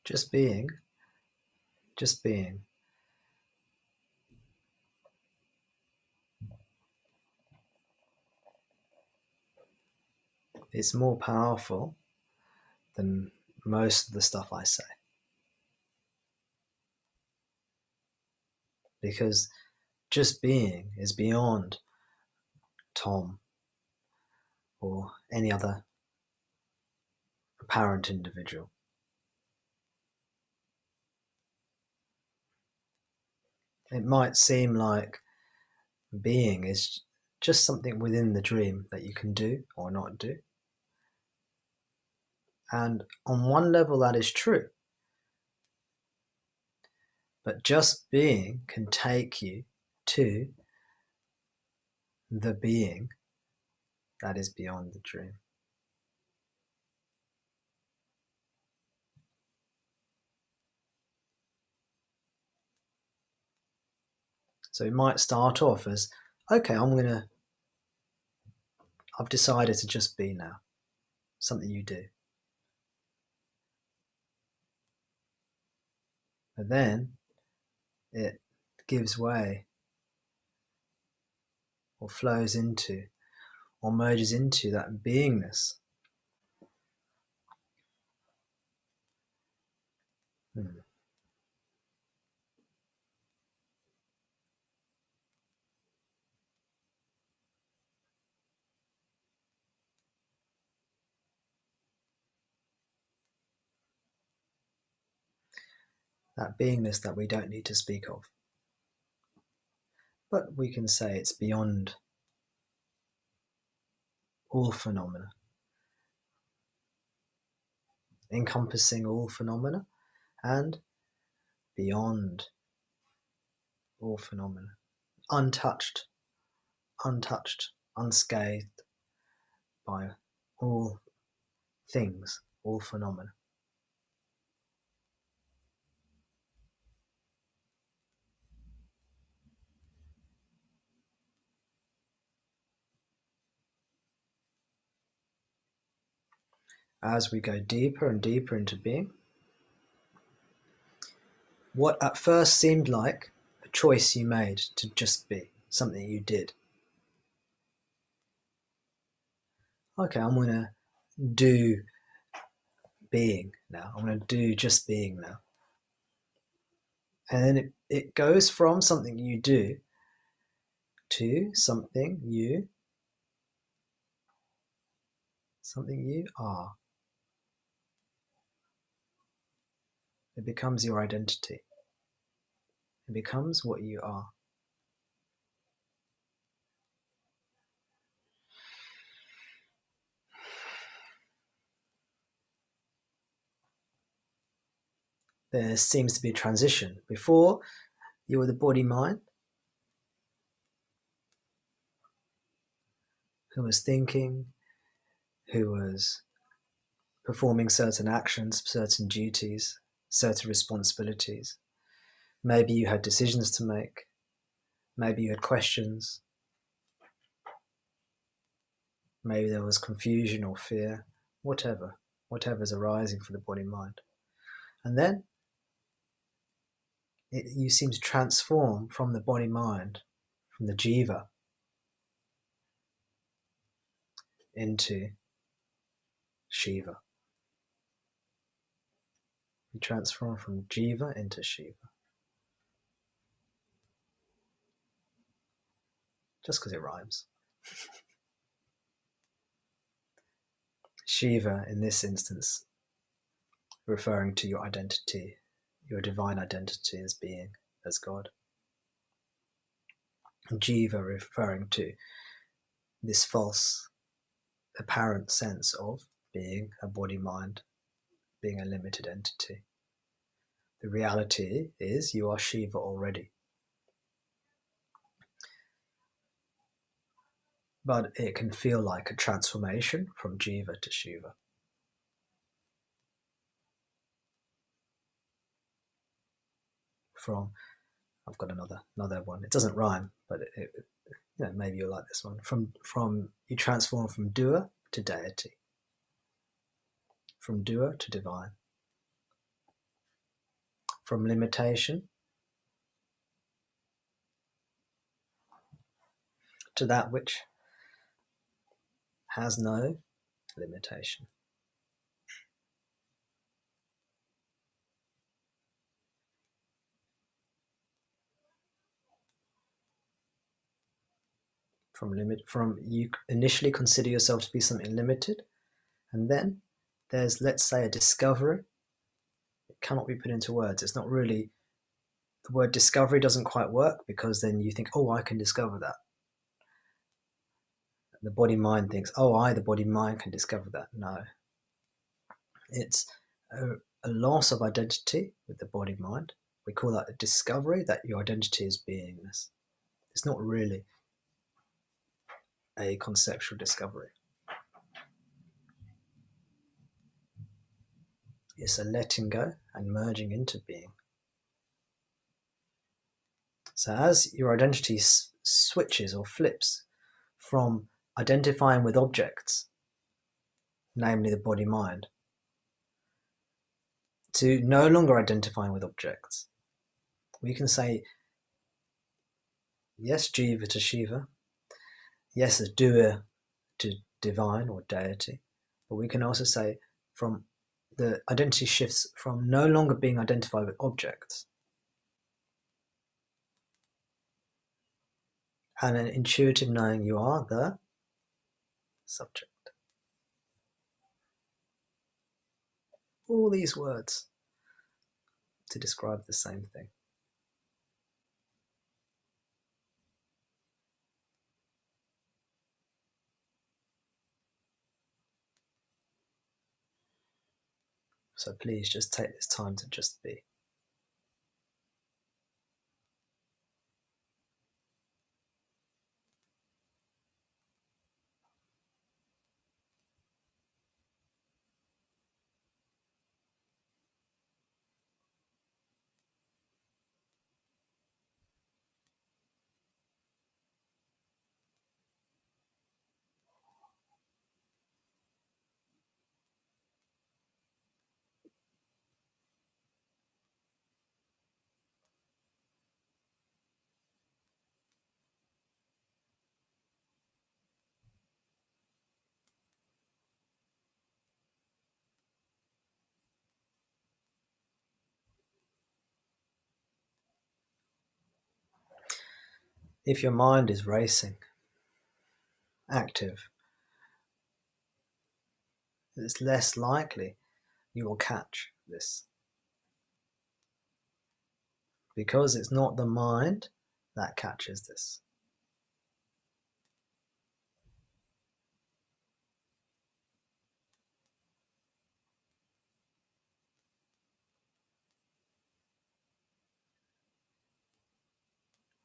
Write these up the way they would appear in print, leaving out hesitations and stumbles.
Just being is more powerful than most of the stuff I say. Because just being is beyond Tom or any other apparent individual. It might seem like being is just something within the dream that you can do or not do. And on one level that is true. But just being can take you to the being that is beyond the dream. So it might start off as, okay, I've decided to just be now. Something you do. But then it gives way or flows into or merges into that beingness. That beingness that we don't need to speak of. But we can say it's beyond all phenomena, encompassing all phenomena and beyond all phenomena, untouched, unscathed by all things, all phenomena. As we go deeper and deeper into being, what at first seemed like a choice you made to just be, something you did. Okay, I'm going to do being now. I'm going to do just being now. And then it goes from something you do to something you are. It becomes your identity. It becomes what you are. There seems to be a transition. Before, you were the body-mind, who was thinking, who was performing certain actions, certain duties, certain responsibilities. Maybe you had decisions to make. Maybe you had questions. Maybe there was confusion or fear, whatever's arising for the body-mind. And then you seem to transform from the body-mind, from the jiva, into Shiva. You transform from jiva into Shiva. Just because it rhymes. Shiva, in this instance, referring to your identity, your divine identity as being, as God. And Jiva referring to this false, apparent sense of being a body-mind, being a limited entity. The reality is you are Shiva already. But it can feel like a transformation from Jiva to Shiva. I've got another one. It doesn't rhyme, but maybe you'll like this one. From you transform from doer to deity, from doer to divine. from limitation to that which has no limitation. From you initially consider yourself to be something limited, and then there's, let's say, a discovery. It cannot be put into words. It's not really, the word discovery doesn't quite work, because then you think, oh, I can discover that. The body-mind thinks, oh, the body-mind can discover that. No. It's a loss of identity with the body-mind. We call that a discovery, that your identity is beingness. It's not really a conceptual discovery. It's a letting go and merging into being. So as your identity switches or flips from identifying with objects, namely the body-mind, to no longer identifying with objects, we can say, yes, Jiva to Shiva, yes, a doer to divine or deity, but we can also say from the identity shifts from no longer being identified with objects and an intuitive knowing you are the subject. All these words to describe the same thing. So please just take this time to just be. If your mind is racing, active, it's less likely you will catch this. Because it's not the mind that catches this.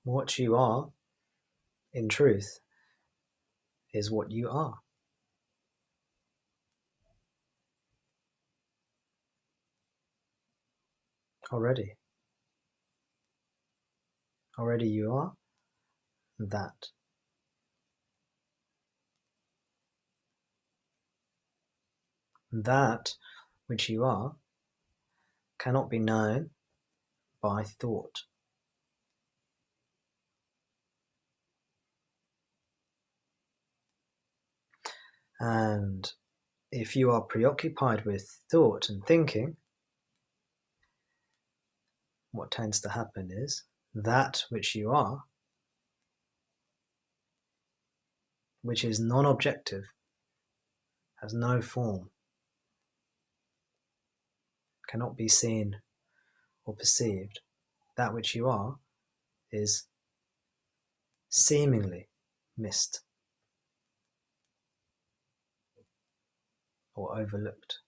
What you are, in truth, is what you are. Already. Already you are that. That which you are cannot be known by thought. And if you are preoccupied with thought and thinking, what tends to happen is that which you are, which is non-objective, has no form, cannot be seen or perceived. That which you are is seemingly missed or overlooked.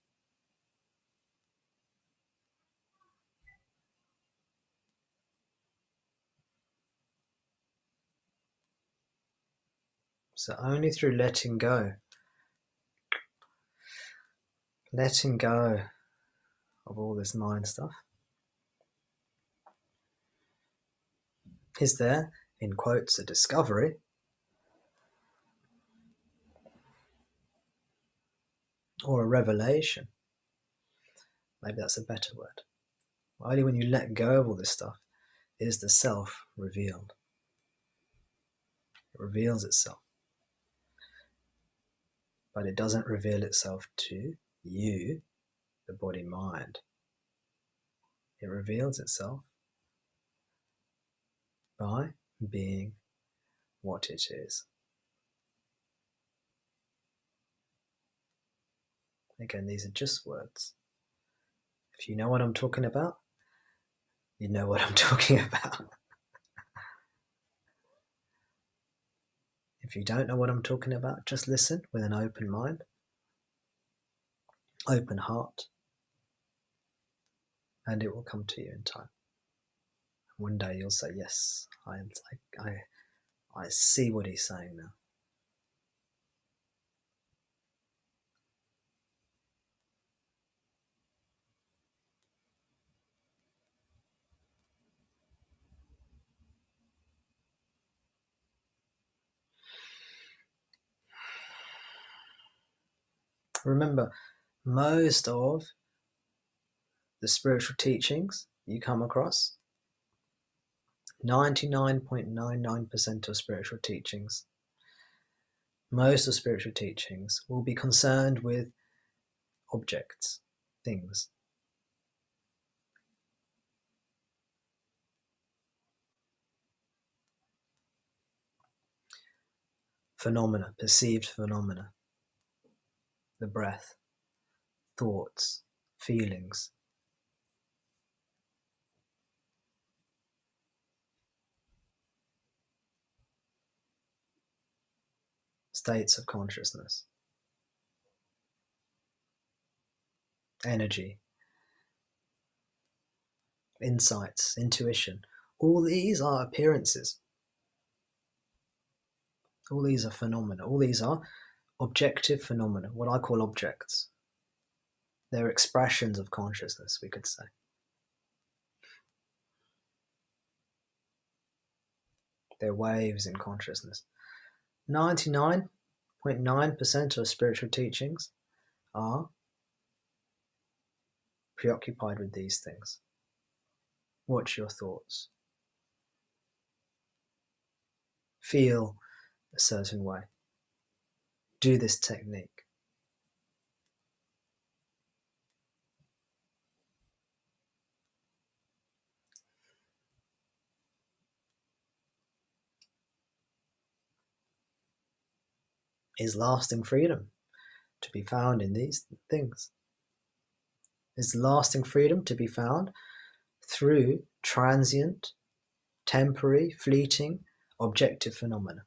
So only through letting go of all this mind stuff, is there, in quotes, a discovery, or a revelation, maybe that's a better word, Only when you let go of all this stuff is the self revealed. It reveals itself. But it doesn't reveal itself to you, the body-mind. It reveals itself by being what it is. Again, these are just words. If you know what I'm talking about, you know what I'm talking about. If you don't know what I'm talking about, just listen with an open mind, open heart, and it will come to you in time. One day you'll say, yes, I see what he's saying now. Remember, most of the spiritual teachings you come across, 99.99% of spiritual teachings, most of spiritual teachings will be concerned with objects, things. Phenomena, perceived phenomena, the breath, thoughts, feelings. States of consciousness, energy, insights, intuition. All these are appearances. All these are phenomena. All these are objective phenomena, what I call objects. They're expressions of consciousness, we could say. They're waves in consciousness. 99.9% of spiritual teachings are preoccupied with these things. Watch your thoughts. Feel a certain way. Do this technique. Is lasting freedom to be found in these things? Is lasting freedom to be found through transient, temporary, fleeting, objective phenomena?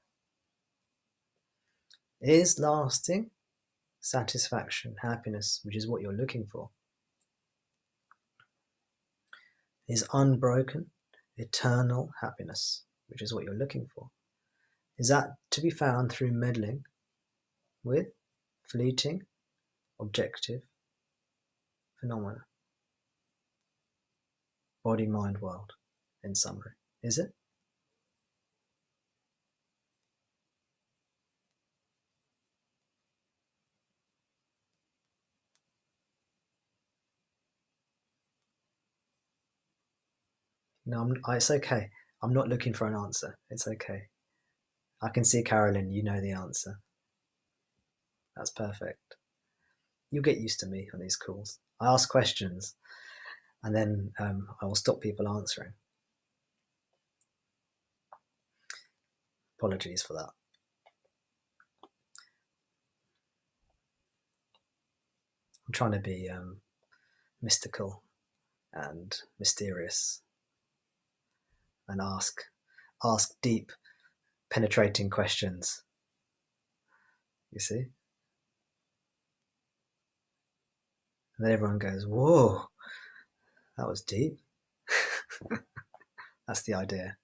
Is lasting satisfaction, happiness, which is what you're looking for, is unbroken, eternal happiness, which is what you're looking for, is that to be found through meddling with fleeting, objective phenomena? Body, mind, world, in summary. Is it? No, it's okay. I'm not looking for an answer. It's okay. I can see, Carolyn, you know the answer. That's perfect. You'll get used to me on these calls. I ask questions and then I will stop people answering. Apologies for that. I'm trying to be mystical and mysterious and ask deep, penetrating questions. You see? And then everyone goes, whoa, that was deep. That's the idea.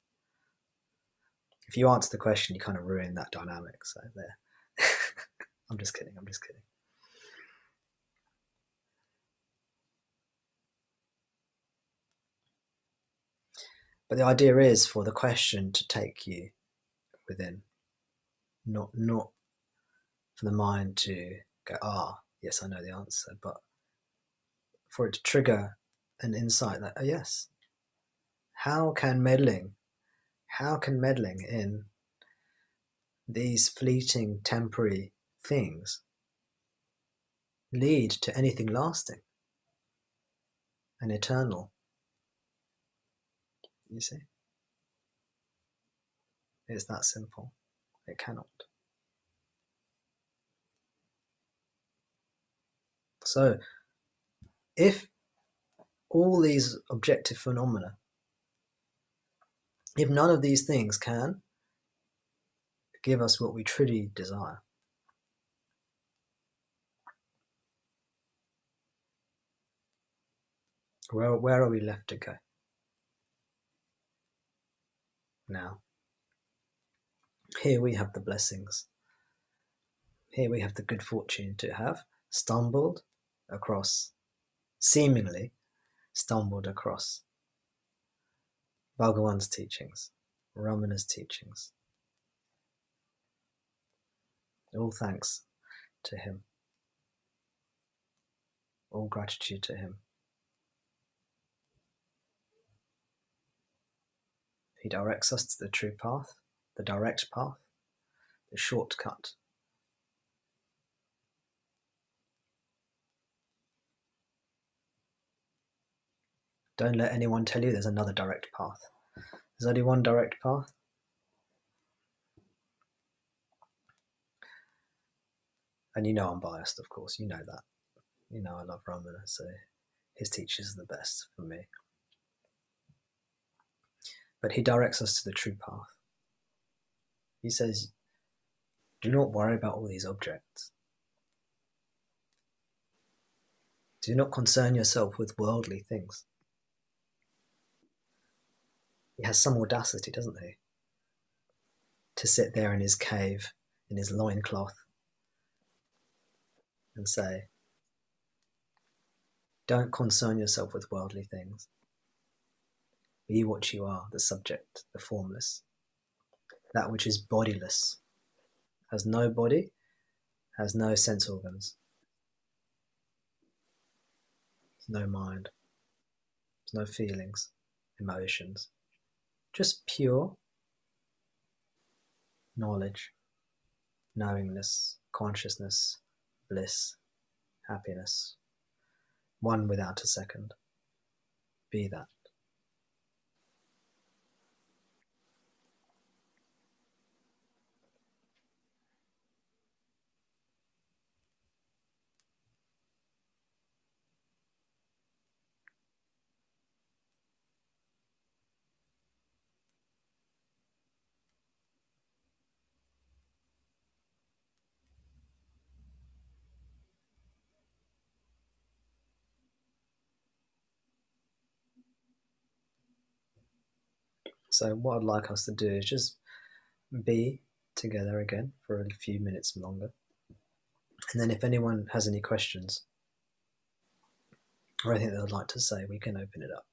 If you answer the question, you kind of ruin that dynamic. So there. I'm just kidding. But the idea is for the question to take you within, not for the mind to go, yes, I know the answer, but for it to trigger an insight that, oh yes, how can meddling in these fleeting, temporary things lead to anything lasting and eternal? You see? It's that simple. It cannot. So, if all these objective phenomena, if none of these things can give us what we truly desire, where are we left to go? Now, here we have the blessings. Here we have the good fortune to have seemingly stumbled across Bhagavan's teachings, Ramana's teachings. All thanks to him. All gratitude to him. He directs us to the true path, the direct path, the shortcut. Don't let anyone tell you there's another direct path. There's only one direct path. And you know I'm biased, of course. You know that. You know I love Ramana, so his teachers are the best for me. But he directs us to the true path. He says, do not worry about all these objects. Do not concern yourself with worldly things. He has some audacity, doesn't he? To sit there in his cave, in his loincloth, and say, don't concern yourself with worldly things. Be what you are, the subject, the formless, that which is bodiless, has no body, has no sense organs, no mind, no feelings, emotions, just pure knowledge, knowingness, consciousness, bliss, happiness, one without a second. Be that. So what I'd like us to do is just be together again for a few minutes longer. And then if anyone has any questions or anything they would like to say, we can open it up.